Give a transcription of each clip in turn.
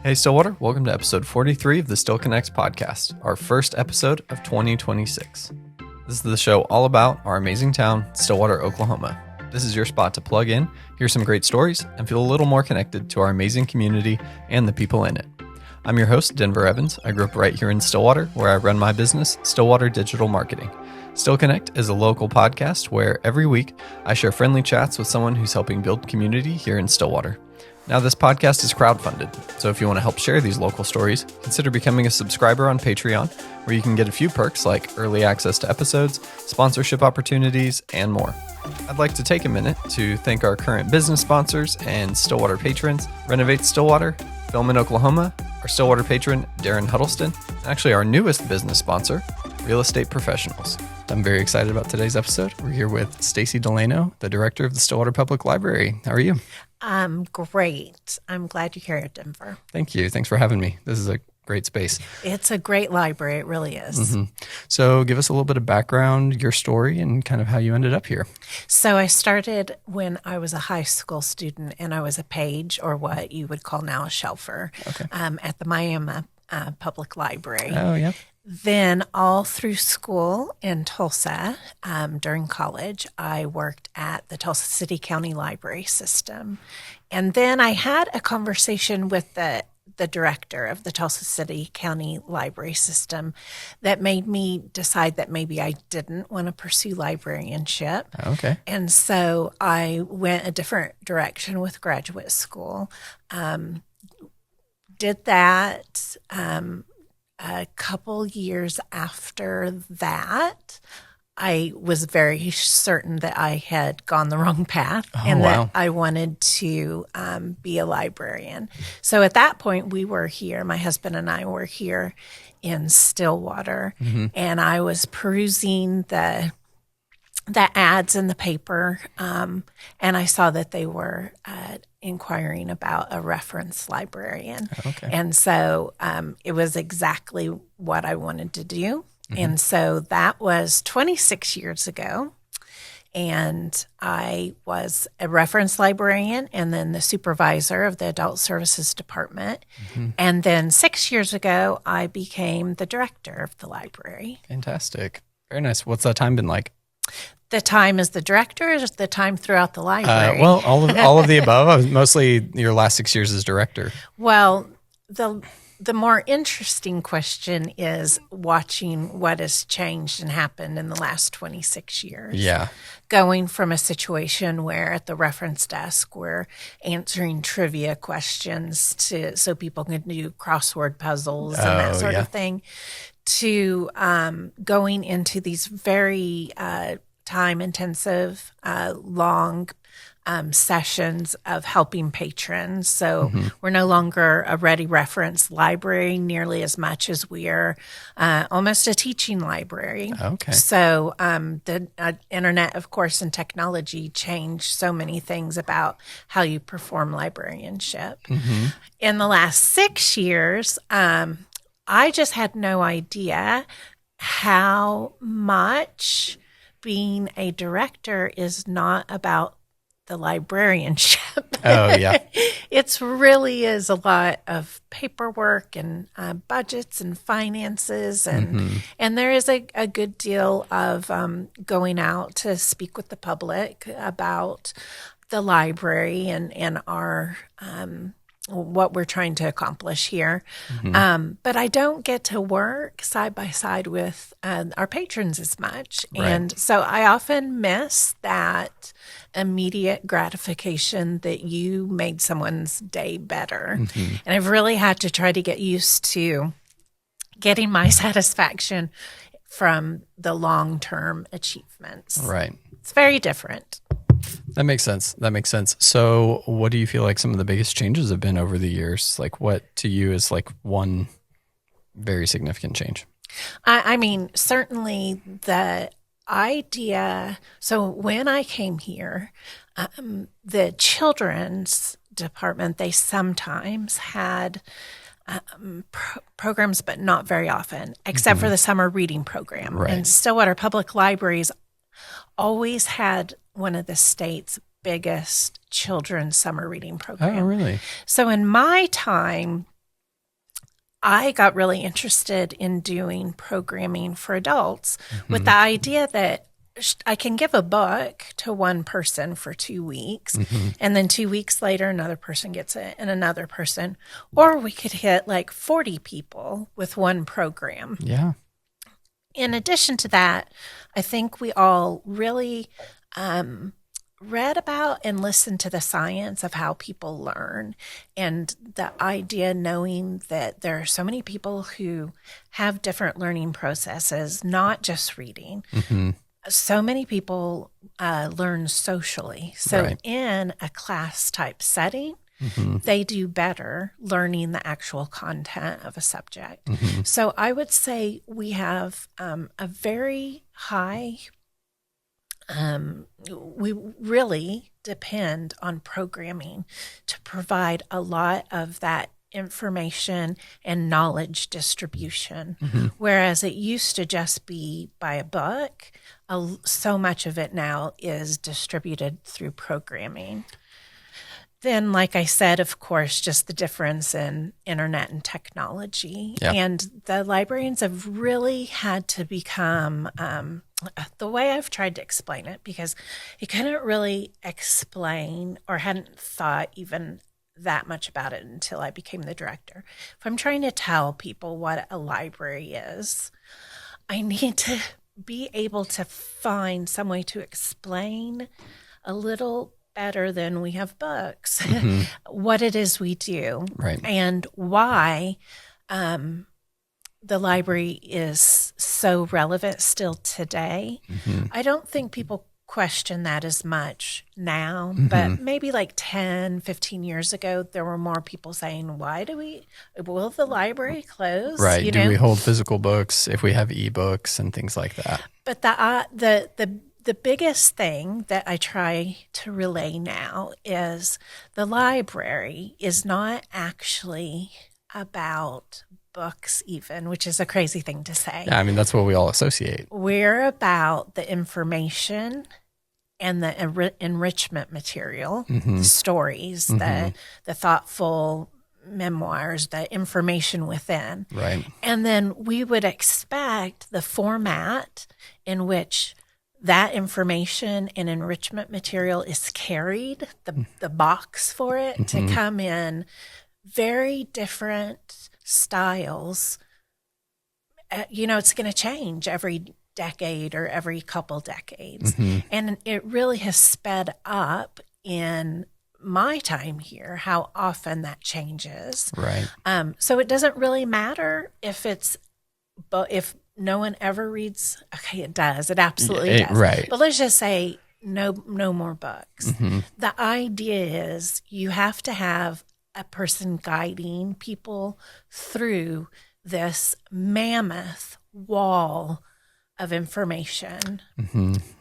Hey Stillwater, welcome to episode 43 of the Still Connects podcast, our first episode of 2026. This is the show all about our amazing town, Stillwater, Oklahoma. This is your spot to plug in, hear some great stories, and feel a little more connected to our amazing community and the people in it. I'm your host, Denver Evans. I grew up right here in Stillwater, where I run my business, Stillwater Digital Marketing. Still Connect is a local podcast where every week I share friendly chats with someone who's helping build community here in Stillwater. Now, this podcast is crowdfunded, so if you want to help share these local stories, consider becoming a subscriber on Patreon, where you can get a few perks like early access to episodes, sponsorship opportunities, and more. I'd like to take a minute to thank our current business sponsors and Stillwater patrons, Renovate Stillwater, Film in Oklahoma, our Stillwater patron, Darren Huddleston, and actually our newest business sponsor, Real Estate Professionals. I'm very excited about today's episode. We're here with Stacy DeLano, the director of the Stillwater Public Library. How are you? I'm great. I'm glad you're here, Denver. Thank you. Thanks for having me. This is a great space. It's a great library. It really is. Mm-hmm. So give us a little bit of background, your story, and kind of how you ended up here. So I started when I was a high school student, and I was a page, or what you would call now a shelfer, at the Miami Public Library. Oh, yeah. Then all through school in Tulsa, during college, I worked at the Tulsa City County Library System. And then I had a conversation with the director of the Tulsa City County Library System that made me decide that maybe I didn't want to pursue librarianship. Okay. And so I went a different direction with graduate school. Did that. A couple years after that, I was very certain that I had gone the wrong path that I wanted to be a librarian. So at that point, we were here, my husband and I were here in Stillwater, and I was perusing the ads in the paper, and I saw that they were inquiring about a reference librarian. Okay. And so it was exactly what I wanted to do. And so that was 26 years ago. And I was a reference librarian and then the supervisor of the Adult Services Department. And then 6 years ago, I became the director of the library. Fantastic. Very nice. What's that time been like? The time as the director, or just the time throughout the library? Well, all of the above. Mostly your last 6 years as director. Well, the more interesting question is watching what has changed and happened in the last 26 years. Yeah. Going from a situation where at the reference desk we're answering trivia questions so people can do crossword puzzles and that sort of thing, to going into these very time-intensive, long sessions of helping patrons. So we're no longer a ready reference library nearly as much as we are almost a teaching library. Okay. So the internet, of course, and technology changed so many things about how you perform librarianship. In the last 6 years, I just had no idea how much being a director is not about the librarianship. Oh, yeah. It really is a lot of paperwork and budgets and finances. And there is a good deal of going out to speak with the public about the library and our what we're trying to accomplish here. But I don't get to work side by side with our patrons as much. Right. And so I often miss that immediate gratification that you made someone's day better. And I've really had to try to get used to getting my satisfaction from the long-term achievements. Right. It's very different. That makes sense. So what do you feel like some of the biggest changes have been over the years? Like what to you is like one very significant change? I mean, certainly the idea. So when I came here, the children's department, they sometimes had programs, but not very often, except for the summer reading program. Right. And Stillwater Public Libraries always had one of the state's biggest children's summer reading program. Oh, really? So in my time, I got really interested in doing programming for adults with the idea that I can give a book to one person for 2 weeks, and then 2 weeks later, another person gets it and another person. Or we could hit like 40 people with one program. Yeah. In addition to that, I think we all really read about and listened to the science of how people learn, and the idea knowing that there are so many people who have different learning processes, not just reading. So many people learn socially. So in a class type setting, they do better learning the actual content of a subject. So I would say we have a very high, we really depend on programming to provide a lot of that information and knowledge distribution, whereas it used to just be by a book. So much of it now is distributed through programming. Then, like I said, of course, just the difference in internet and technology. Yeah. And the librarians have really had to become, the way I've tried to explain it, because I couldn't really explain or hadn't thought even that much about it until I became the director. If I'm trying to tell people what a library is, I need to be able to find some way to explain a little better than we have books, what it is we do, and why the library is so relevant still today. I don't think people question that as much now, but maybe like 10, 15 years ago, there were more people saying, will the library close? Right. Do we hold physical books if we have ebooks and things like that? But the biggest thing that I try to relay now is the library is not actually about books even, which is a crazy thing to say. Yeah, I mean, that's what we all associate. We're about the information and the enrichment material, the stories, the thoughtful memoirs, the information within. Right. And then we would expect the format in which that information and enrichment material is carried, the box for it, to come in very different styles. It's going to change every decade or every couple decades. And it really has sped up in my time here, how often that changes. Right. So it doesn't really matter if no one ever reads. Okay, it does. It absolutely does. Right. But let's just say no more books. The idea is you have to have a person guiding people through this mammoth wall of information.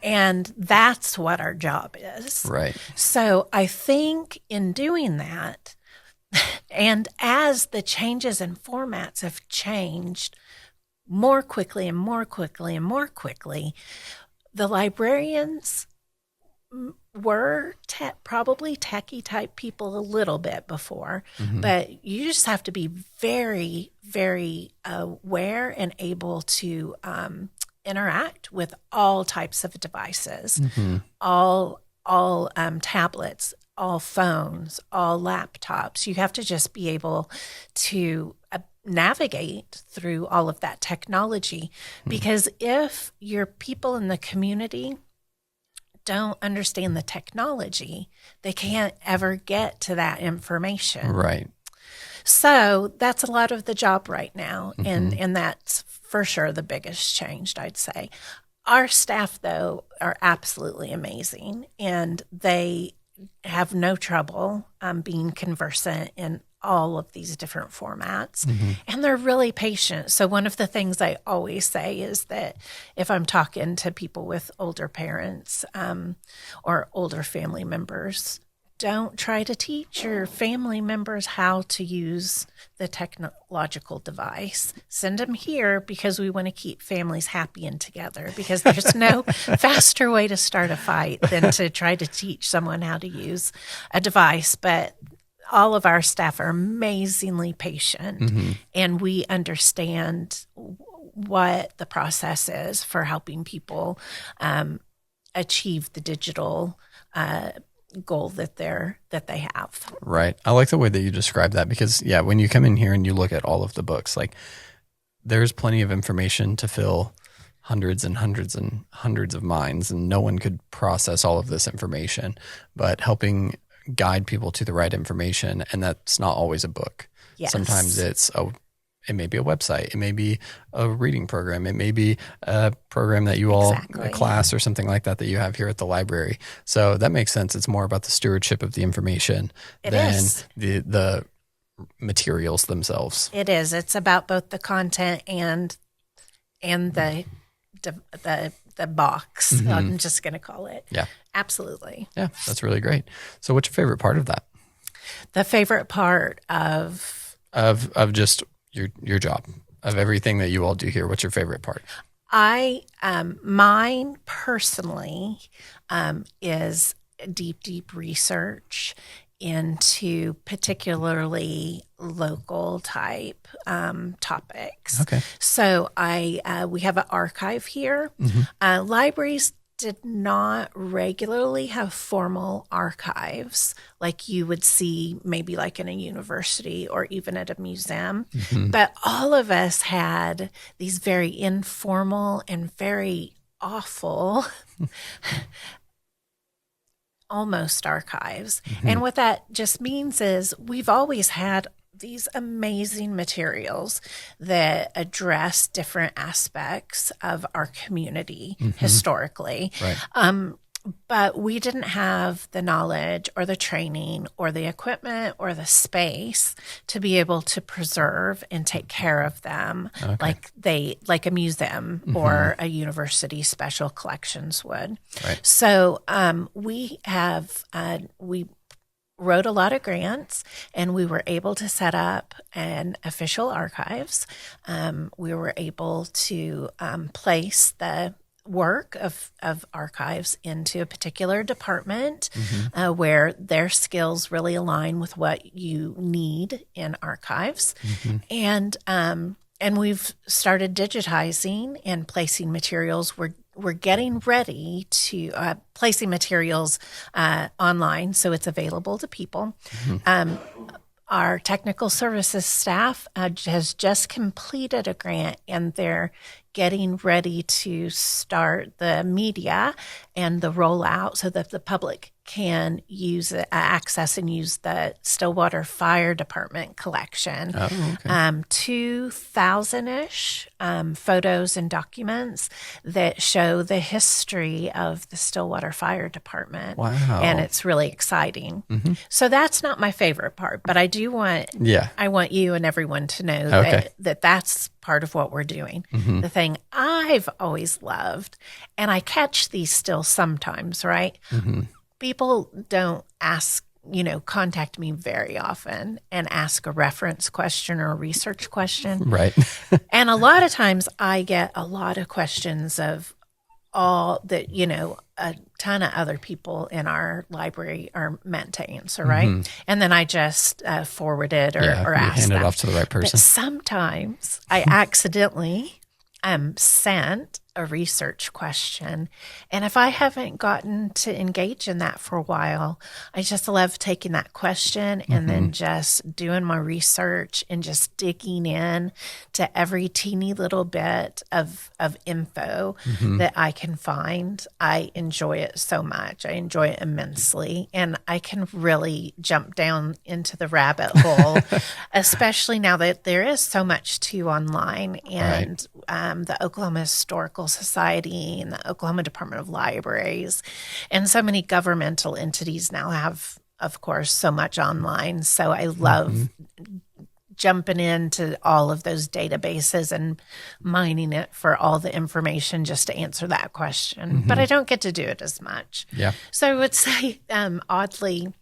And that's what our job is. Right. So I think in doing that, and as the changes in formats have changed more quickly and more quickly and more quickly, the librarians were probably techie type people a little bit before, but you just have to be very, very aware and able to interact with all types of devices, all tablets, all phones, all laptops. You have to just be able to navigate through all of that technology, because if your people in the community don't understand the technology, they can't ever get to that information. Right. So that's a lot of the job right now, and that's for sure the biggest change, I'd say. Our staff, though, are absolutely amazing, and they have no trouble being conversant in all of these different formats, and they're really patient. So one of the things I always say is that if I'm talking to people with older parents or older family members, don't try to teach your family members how to use the technological device. Send them here, because we want to keep families happy and together, because there's no faster way to start a fight than to try to teach someone how to use a device. But all of our staff are amazingly patient, and we understand what the process is for helping people achieve the digital goal that they have. Right. I like the way that you describe that because, yeah, when you come in here and you look at all of the books, like there's plenty of information to fill hundreds and hundreds and hundreds of minds, and no one could process all of this information, but helping guide people to the right information. And that's not always a book. Yes. Sometimes it may be a website. It may be a reading program. It may be a program that you all, a class or something like that you have here at the library. So that makes sense. It's more about the stewardship of the information than the materials themselves. It is. It's about both the content and the box. I'm just going to call it. Yeah. Absolutely. Yeah, that's really great. So what's your favorite part of that? The favorite part of just your job, of everything that you all do here. What's your favorite part? Mine personally is deep research into particularly local type topics. Okay. So we have an archive here. Libraries did not regularly have formal archives like you would see maybe like in a university or even at a museum. But all of us had these very informal and very awful almost archives. And what that just means is we've always had these amazing materials that address different aspects of our community historically. Right. But we didn't have the knowledge or the training or the equipment or the space to be able to preserve and take care of them like a museum or a university special collections would. Right. So we wrote a lot of grants, and we were able to set up an official archives. We were able to place the work of archives into a particular department where their skills really align with what you need in archives. And we've started digitizing and placing materials. We're getting ready to placing materials online so it's available to people. Our technical services staff has just completed a grant, and they're getting ready to start the media and the rollout so that the public can use access and use the Stillwater Fire Department collection. 2,000-ish photos and documents that show the history of the Stillwater Fire Department. Wow. And it's really exciting. So that's not my favorite part, but I do want I want you and everyone to know that that's part of what we're doing. The thing I've always loved, and I catch these still sometimes, right? People don't contact me very often and ask a reference question or a research question. Right. And a lot of times I get a lot of questions of all that, a ton of other people in our library are meant to answer, right? And then I just forward it or ask hand them. it off to the right person. But sometimes I accidentally sent a research question. And if I haven't gotten to engage in that for a while, I just love taking that question and then just doing my research and just digging in to every teeny little bit of info that I can find. I enjoy it so much. I enjoy it immensely. And I can really jump down into the rabbit hole, especially now that there is so much too online. And the Oklahoma Historical Society and the Oklahoma Department of Libraries and so many governmental entities now have, of course, so much online. So I love jumping into all of those databases and mining it for all the information just to answer that question. But I don't get to do it as much. Yeah. So I would say, oddly,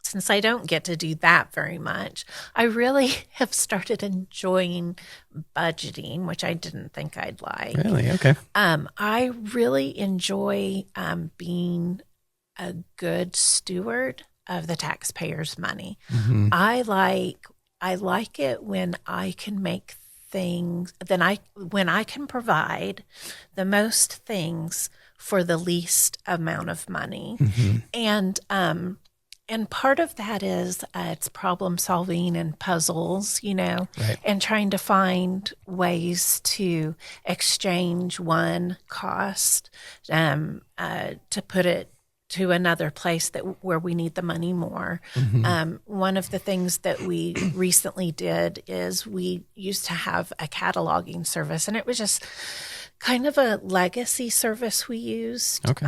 since I don't get to do that very much, I really have started enjoying budgeting, which I didn't think I'd like. Really? Okay. I really enjoy being a good steward of the taxpayers' money. Mm-hmm. I like it when I can make things, when I can provide the most things for the least amount of money. Mm-hmm. And part of that is it's problem solving and puzzles, Right. and trying to find ways to exchange one cost to put it to another place where we need the money more. Mm-hmm. One of the things that we recently did is we used to have a cataloging service, and it was just kind of a legacy service we used. Okay.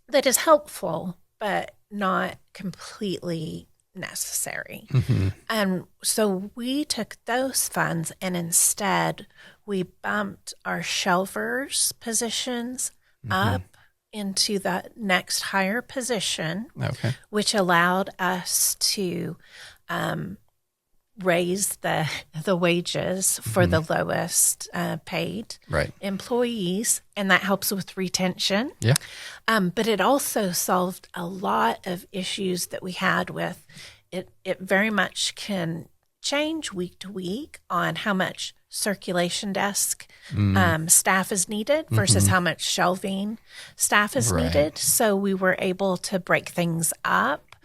That is helpful, but not completely necessary. Mm-hmm. And so we took those funds and instead we bumped our shelvers positions up into the next higher position, Okay. which allowed us to raise the wages for the lowest paid Right. employees, and that helps with retention. Yeah. But it also solved a lot of issues that we had with it. It very much can change week to week on how much circulation desk staff is needed versus how much shelving staff is Right. needed. So we were able to break things up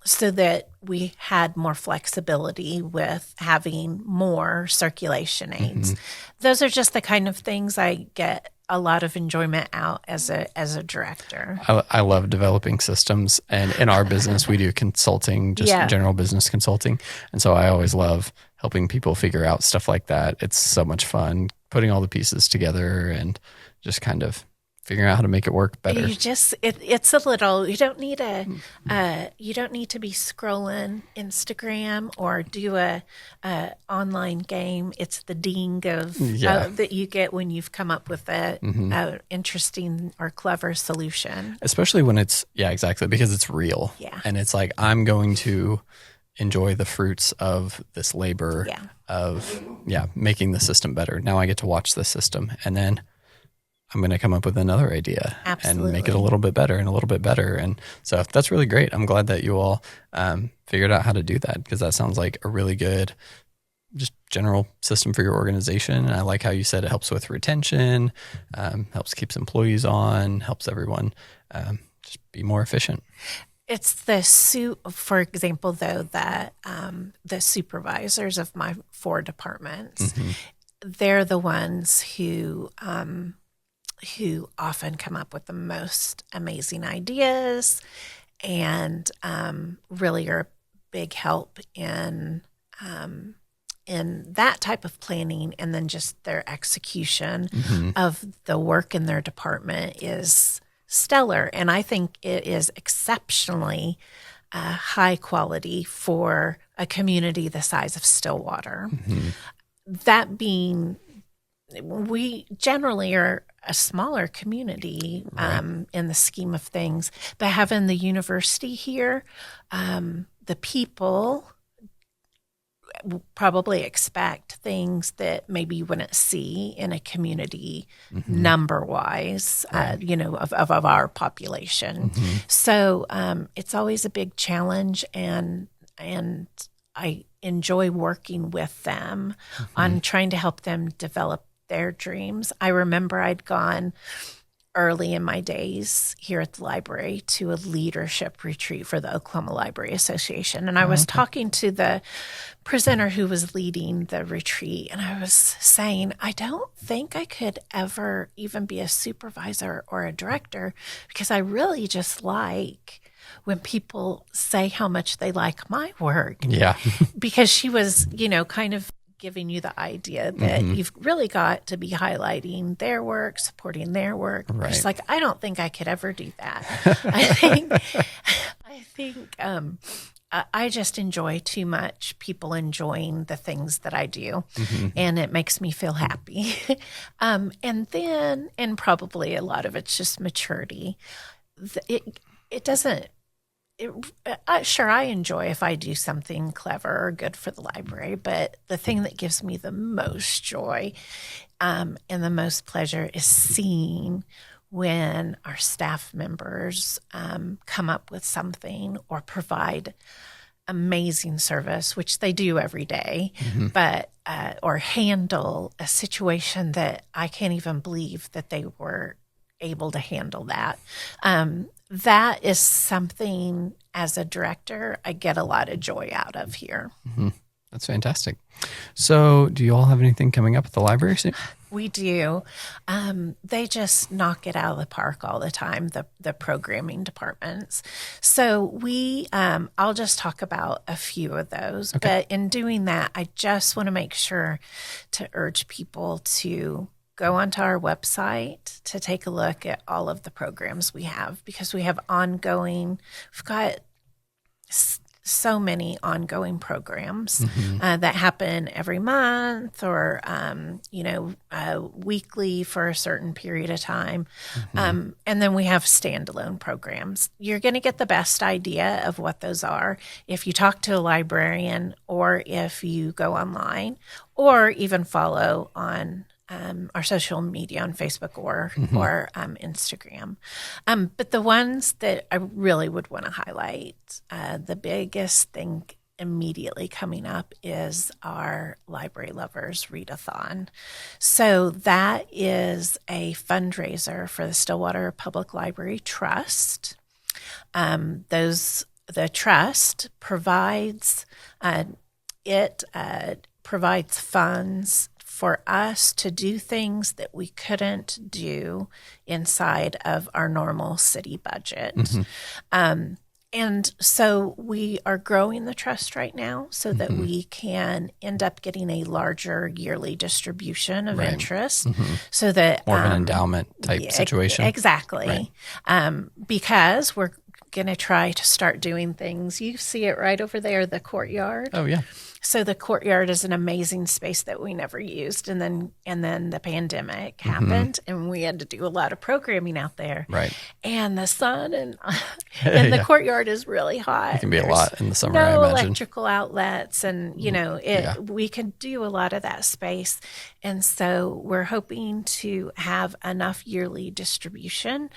so that we had more flexibility with having more circulation aids. Those are just the kind of things I get a lot of enjoyment out as a director. I love developing systems, and in our business, we do consulting, just general business consulting. And so I always love helping people figure out stuff like that. It's so much fun putting all the pieces together and just kind of figuring out how to make it work better. It's a little, you don't need to be scrolling Instagram or do a online game. It's the ding of that you get when you've come up with a interesting or clever solution. Especially when it's, exactly, because it's real. Yeah. And it's like, I'm going to enjoy the fruits of this labor of making the system better. Now I get to watch the system, and then I'm going to come up with another idea and make it a little bit better and a little bit better. And so that's really great. I'm glad that you all figured out how to do that, because that sounds like a really good, just general system for your organization. And I like how you said it helps with retention, helps keeps employees on, helps everyone just be more efficient. It's for example, though, that the supervisors of my 4 departments, they're the ones who often come up with the most amazing ideas and really are a big help in that type of planning. And then just their execution of the work in their department is stellar. And I think it is exceptionally high quality for a community the size of Stillwater. That being, we generally are a smaller community in the scheme of things, but having the university here, the people probably expect things that maybe you wouldn't see in a community number-wise, of our population. So it's always a big challenge, and I enjoy working with them on trying to help them develop their dreams. I remember I'd gone early in my days here at the library to a leadership retreat for the Oklahoma Library Association. And I was talking to the presenter who was leading the retreat, and I was saying, I don't think I could ever even be a supervisor or a director, because I really just like when people say how much they like my work. Yeah. Because she was, kind of giving you the idea that you've really got to be highlighting their work, supporting their work. Right. It's like, I don't think I could ever do that. I think I just enjoy too much people enjoying the things that I do, and it makes me feel happy. And probably a lot of it's just maturity. Sure, I enjoy if I do something clever or good for the library, but the thing that gives me the most joy and the most pleasure is seeing when our staff members come up with something or provide amazing service, which they do every day, but or handle a situation that I can't even believe that they were able to handle that. That is something, as a director, I get a lot of joy out of here. That's fantastic. So do you all have anything coming up at the library soon? We do. They just knock it out of the park all the time, the programming departments. So I'll just talk about a few of those. Okay. But in doing that, I just want to make sure to urge people to go onto our website to take a look at all of the programs we have, because we have we've got so many ongoing programs that happen every month or, weekly for a certain period of time. And then we have standalone programs. You're going to get the best idea of what those are if you talk to a librarian or if you go online or even follow on our social media on Facebook or Instagram. But the ones that I really would want to highlight, the biggest thing immediately coming up is our Library Lovers Readathon. So that is a fundraiser for the Stillwater Public Library Trust. The trust provides provides funds for us to do things that we couldn't do inside of our normal city budget. And so we are growing the trust right now so that we can end up getting a larger yearly distribution of interest so that more of an endowment type situation. Exactly. Right. Because we're going to try to start doing things. You see it right over there, the courtyard. Oh, yeah. So the courtyard is an amazing space that we never used. And then the pandemic happened and we had to do a lot of programming out there. Right. And the sun and the courtyard is really hot. It can be a lot in the summer, I imagine. No electrical outlets and, we can do a lot of that space. And so we're hoping to have enough yearly distribution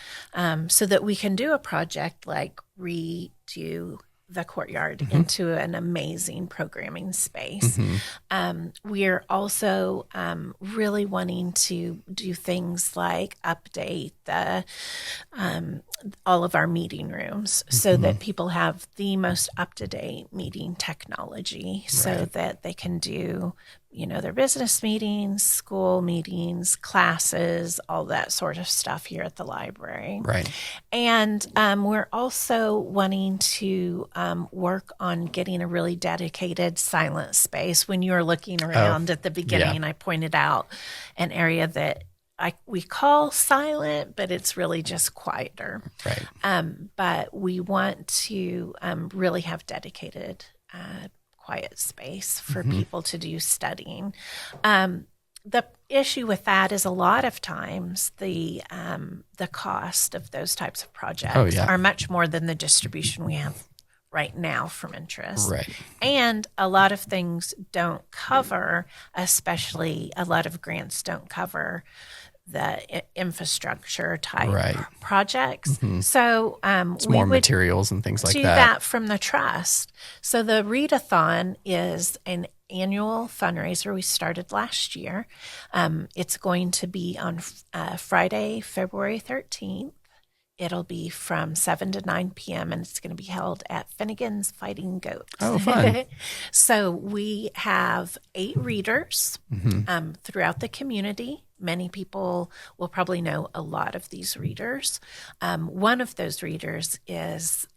so that we can do a project like redo the courtyard into an amazing programming space. We're also really wanting to do things like update all of our meeting rooms so that people have the most up-to-date meeting technology so that they can do their business meetings, school meetings, classes, all that sort of stuff here at the library. Right. And we're also wanting to work on getting a really dedicated silent space. When you were looking around at the beginning, I pointed out an area that we call silent, but it's really just quieter. Right. But we want to really have dedicated quiet space for people to do studying. The issue with that is a lot of times the cost of those types of projects are much more than the distribution we have right now from interest. Right. And a lot of things don't cover, especially a lot of grants don't cover the infrastructure type projects. So it's more materials and things like that. Do that from the trust. So the Readathon is an annual fundraiser we started last year. It's going to be on Friday, February 13th. It'll be from 7 to 9 p.m. and it's going to be held at Finnegan's Fighting Goats. Oh, fun. So we have 8 readers throughout the community. Many people will probably know a lot of these readers. One of those readers is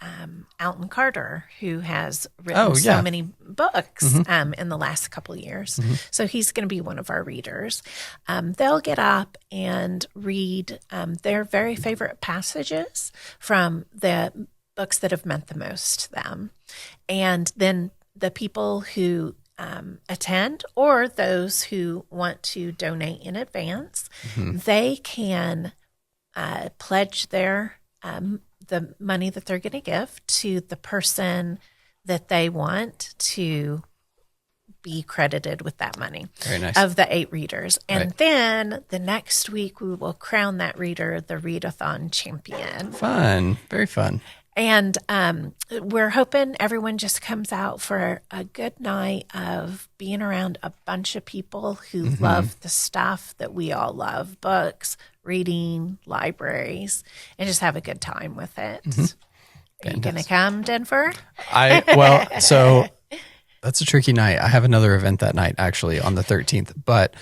Alton Carter, who has written so many books in the last couple of years. So he's going to be one of our readers. They'll get up and read their very favorite passages from the books that have meant the most to them. And then the people who attend or those who want to donate in advance, they can pledge the money that they're going to give to the person that they want to be credited with that money. Very nice. Of the 8 readers. And then the next week, we will crown that reader the readathon champion. Fun. Very fun. And we're hoping everyone just comes out for a good night of being around a bunch of people who love the stuff that we all love, books, reading, libraries, and just have a good time with it. Are you going to come, Denver? So that's a tricky night. I have another event that night, actually, on the 13th, but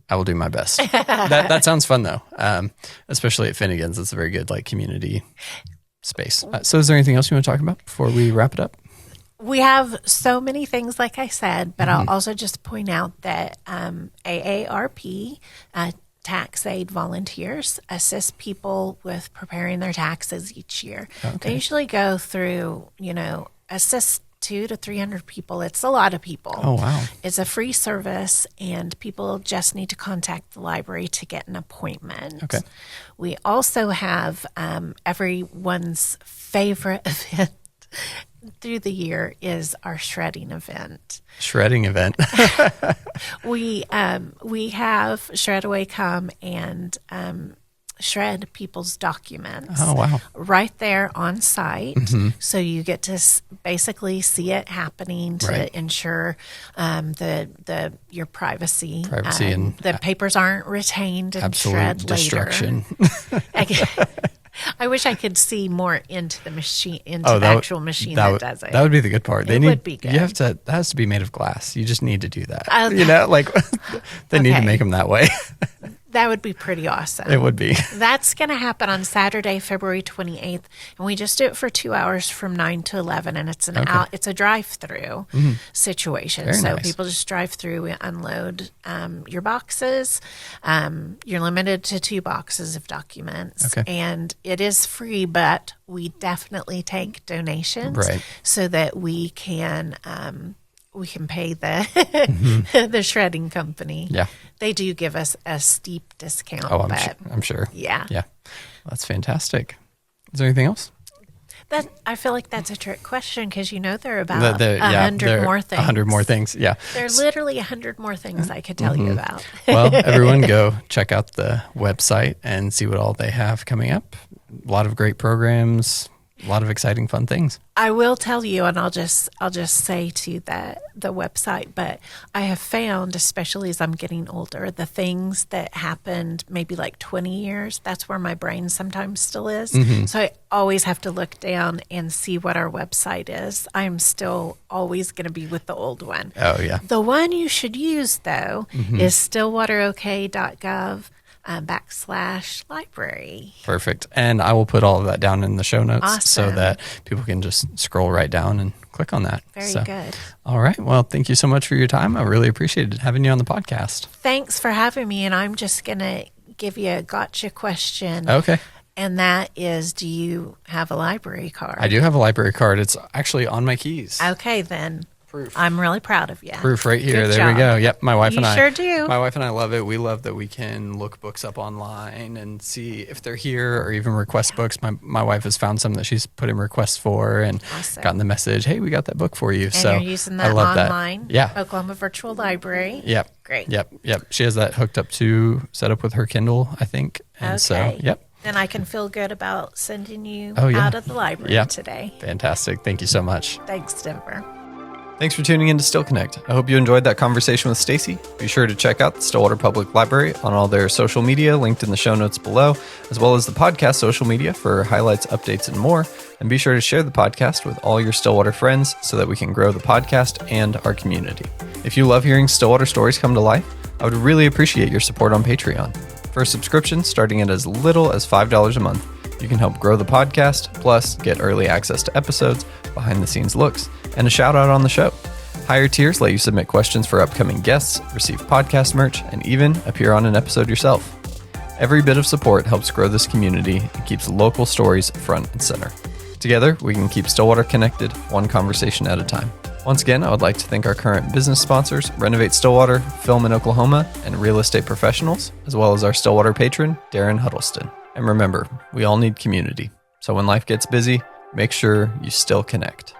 I will do my best. That sounds fun, though, especially at Finnegan's. It's a very good community space. So is there anything else you want to talk about before we wrap it up? We have so many things, like I said, but I'll also just point out that AARP, tax aid volunteers, assist people with preparing their taxes each year. They usually go through, assist 200 to 300 people. It's a lot of people. Oh, wow. It's a free service, and people just need to contact the library to get an appointment. Okay. We also have everyone's favorite event through the year is our shredding event. Shredding event. We have Shred Away come and shred people's documents. Oh, wow. Right there on site. So you get to basically see it happening to ensure your privacy. And the papers aren't retained and shred destruction. Later. I wish I could see more into the machine, the actual machine that does it. That would be the good part. Would be good. That has to be made of glass. You just need to do that. They need to make them that way. That would be pretty awesome. It would be. That's going to happen on Saturday, February 28th. And we just do it for 2 hours from 9 to 11. And it's it's a drive-through situation. Very so nice. people just drive through, we unload your boxes. You're limited to 2 boxes of documents. Okay. And it is free, but we definitely take donations so that we can pay the the shredding company. Yeah. They do give us a steep discount. Oh, I'm sure. Yeah. Yeah. That's fantastic. Is there anything else? I feel like that's a trick question because there are about 100 more things. 100 more things, yeah. There are literally 100 more things I could tell you about. Well, everyone go check out the website and see what all they have coming up. A lot of great programs, a lot of exciting, fun things. I will tell you, and I'll just say to the website, but I have found, especially as I'm getting older, the things that happened maybe like 20 years, that's where my brain sometimes still is. So I always have to look down and see what our website is. I'm still always going to be with the old one. Oh, yeah. The one you should use, though, is stillwaterok.gov. /library. Perfect. And I will put all of that down in the show notes Awesome. so that people can just scroll right down and click on that. Very good. All right. Well, thank you so much for your time. I really appreciated having you on the podcast. Thanks for having me. And I'm just going to give you a gotcha question. Okay. And that is, do you have a library card? I do have a library card. It's actually on my keys. Okay, then. Proof. I'm really proud of you. Proof right here. Good There job. we go. Yep. My wife and I sure do. My wife and I love it. We love that we can look books up online and see if they're here or even request books. My wife has found some that she's put in requests for and gotten the message, hey, we got that book for you. And so you're using that I love online? That. Yeah. Oklahoma Virtual Library? Yep. Great. Yep. She has that hooked up set up with her Kindle, I think. And so, yep. Then I can feel good about sending you yeah. out of the library today. Fantastic. Thank you so much. Thanks, Denver. Thanks for tuning in to Still Connect. I hope you enjoyed that conversation with Stacy. Be sure to check out the Stillwater Public Library on all their social media linked in the show notes below, as well as the podcast social media for highlights, updates, and more. And be sure to share the podcast with all your Stillwater friends so that we can grow the podcast and our community. If you love hearing Stillwater stories come to life, I would really appreciate your support on Patreon. For a subscription starting at as little as $5 a month, you can help grow the podcast, plus get early access to episodes, behind-the-scenes looks, and a shout-out on the show. Higher tiers let you submit questions for upcoming guests, receive podcast merch, and even appear on an episode yourself. Every bit of support helps grow this community and keeps local stories front and center. Together, we can keep Stillwater connected, one conversation at a time. Once again, I would like to thank our current business sponsors, Renovate Stillwater, Film in Oklahoma, and Real Estate Professionals, as well as our Stillwater patron, Darren Huddleston. And remember, we all need community. So when life gets busy, make sure you still connect.